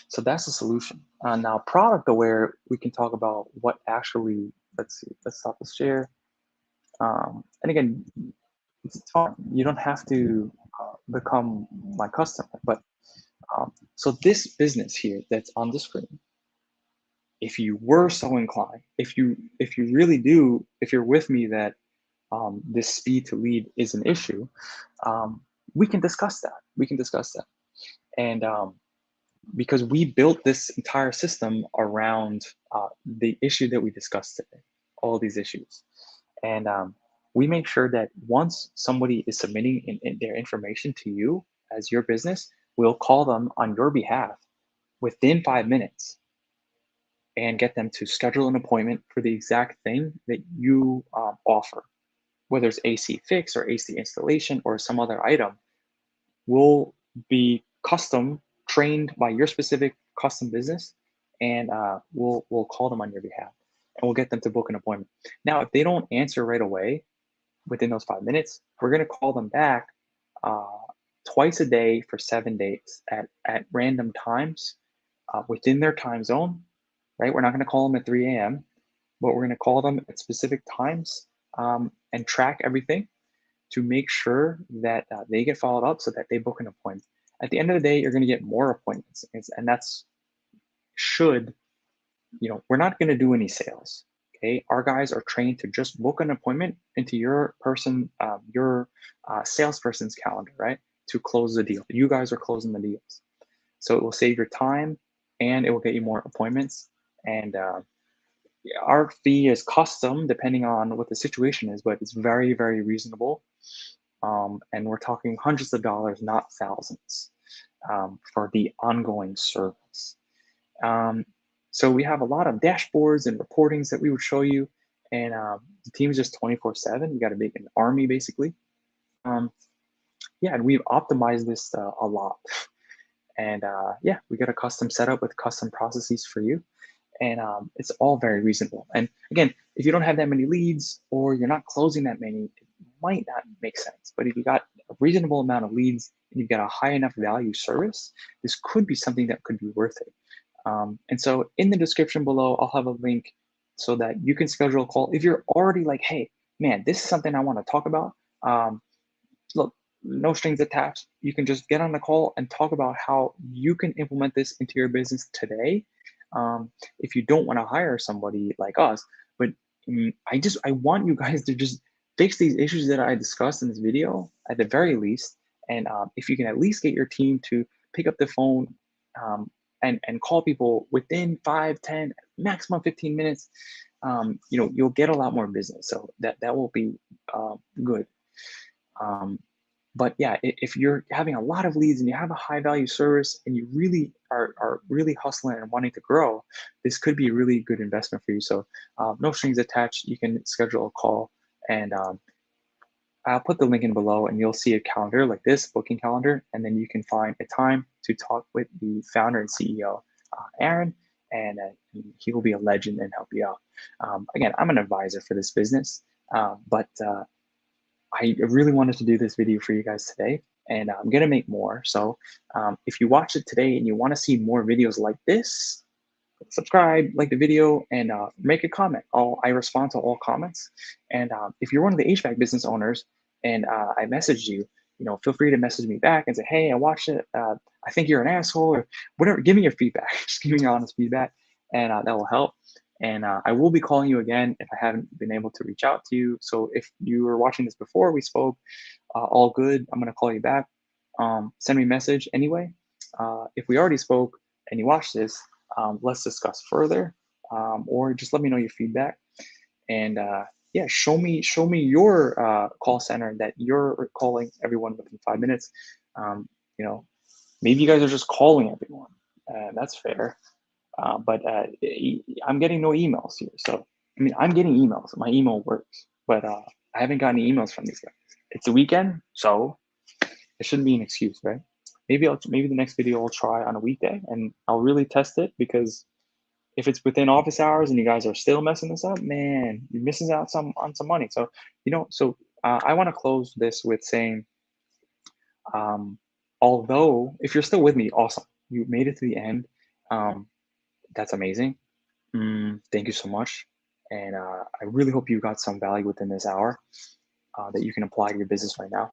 So that's the solution. Now, product aware, we can talk about what actually, let's see, let's stop the share. And again, it's fine. You don't have to become my customer. But so this business here that's on the screen, if you were so inclined, if you really do, if you're with me that this speed to lead is an issue, um, we can discuss that. We can discuss that. And because we built this entire system around the issue that we discussed today, all these issues. And we make sure that once somebody is submitting their information to you as your business, we'll call them on your behalf within 5 minutes and get them to schedule an appointment for the exact thing that you offer, whether it's AC fix or AC installation or some other item. Will be custom trained by your specific custom business, and we'll call them on your behalf, and we'll get them to book an appointment. Now, if they don't answer right away within those 5 minutes, we're going to call them back uh, twice a day for 7 days at random times within their time zone. Right? We're not going to call them at 3 a.m., but we're going to call them at specific times and track everything to make sure that they get followed up so that they book an appointment. At the end of the day, you're going to get more appointments, and that's should, we're not going to do any sales. Okay, our guys are trained to just book an appointment into your salesperson's calendar, right? To close the deal. You guys are closing the deals, so it will save your time and it will get you more appointments. And our fee is custom depending on what the situation is, but it's very, very reasonable. And we're talking hundreds of dollars, not thousands, for the ongoing service. Um, so we have a lot of dashboards and reportings that we would show you, and the team is just 24/7. You got to make an army basically. Um, yeah, and we've optimized this a lot. And yeah, we got a custom setup with custom processes for you. And it's all very reasonable. And again, if you don't have that many leads or you're not closing that many, it might not make sense. But if you got a reasonable amount of leads and you've got a high enough value service, this could be something that could be worth it. And so in the description below, I'll have a link so that you can schedule a call. If you're already like, hey, man, this is something I want to talk about. Look, no strings attached. You can just get on the call and talk about how you can implement this into your business today. If you don't want to hire somebody like us, but I want you guys to just fix these issues that I discussed in this video at the very least. And if you can at least get your team to pick up the phone and call people within 5, 10, maximum 15 minutes, you'll get a lot more business. So that will be good. Um, but yeah, if you're having a lot of leads and you have a high value service and you really are really hustling and wanting to grow, this could be a really good investment for you. So no strings attached. You can schedule a call, and I'll put the link in below, and you'll see a calendar like this, booking calendar, and then you can find a time to talk with the founder and CEO, Aaron, and he will be a legend and help you out. Again, I'm an advisor for this business, but I really wanted to do this video for you guys today, and I'm gonna make more. So if you watch it today and you want to see more videos like this, subscribe, like the video, and make a comment. I respond to all comments. And if you're one of the HVAC business owners and I messaged you, feel free to message me back and say, hey, I watched it. I think you're an asshole, or whatever. Give me your feedback. Just give me your honest feedback, and that will help. And I will be calling you again if I haven't been able to reach out to you. So if you were watching this before we spoke, all good. I'm going to call you back. Send me a message anyway. If we already spoke and you watched this, let's discuss further, or just let me know your feedback. And yeah, show me your call center that you're calling everyone within 5 minutes. Maybe you guys are just calling everyone. That's fair. But I'm getting no emails here. So, I mean, I'm getting emails. My email works, but I haven't gotten any emails from these guys. It's the weekend, so it shouldn't be an excuse, right? Maybe the next video I'll try on a weekday, and I'll really test it, because if it's within office hours and you guys are still messing this up, man, you're missing out on some money. So, I want to close this with saying, although if you're still with me, awesome, you made it to the end. That's amazing. Thank you so much. And I really hope you got some value within this hour that you can apply to your business right now.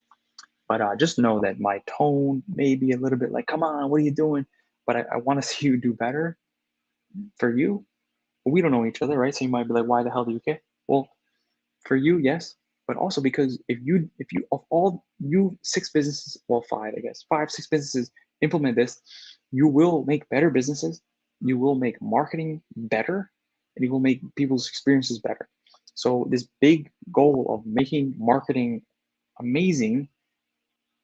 But just know that my tone may be a little bit like, come on, what are you doing? But I want to see you do better for you. We don't know each other, right? So you might be like, why the hell do you care? Well, for you, yes. But also because if you of all you 6 businesses, well, 5, I guess, 5, 6 businesses implement this, you will make better businesses. You will make marketing better, and you will make people's experiences better. So this big goal of making marketing amazing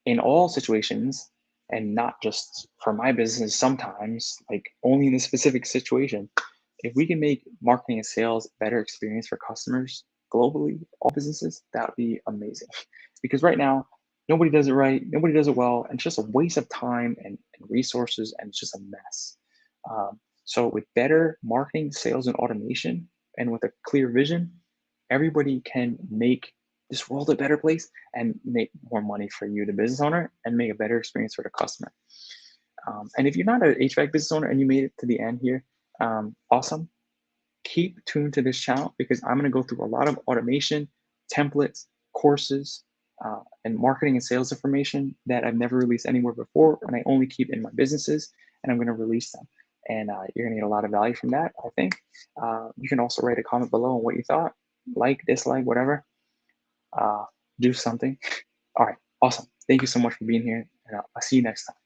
in all situations, and not just for my business sometimes, like only in a specific situation. If we can make marketing and sales a better experience for customers globally, all businesses, that would be amazing. Because right now, nobody does it right, nobody does it well, and it's just a waste of time and resources, and it's just a mess. So with better marketing, sales, and automation, and with a clear vision, everybody can make this world a better place and make more money for you, the business owner, and make a better experience for the customer. And if you're not an HVAC business owner and you made it to the end here, awesome. Keep tuned to this channel, because I'm going to go through a lot of automation, templates, courses, and marketing and sales information that I've never released anywhere before, and I only keep in my businesses, and I'm going to release them. And you're going to get a lot of value from that, I think. You can also write a comment below on what you thought, like, dislike, whatever. Do something. All right, awesome. Thank you so much for being here, and I'll see you next time.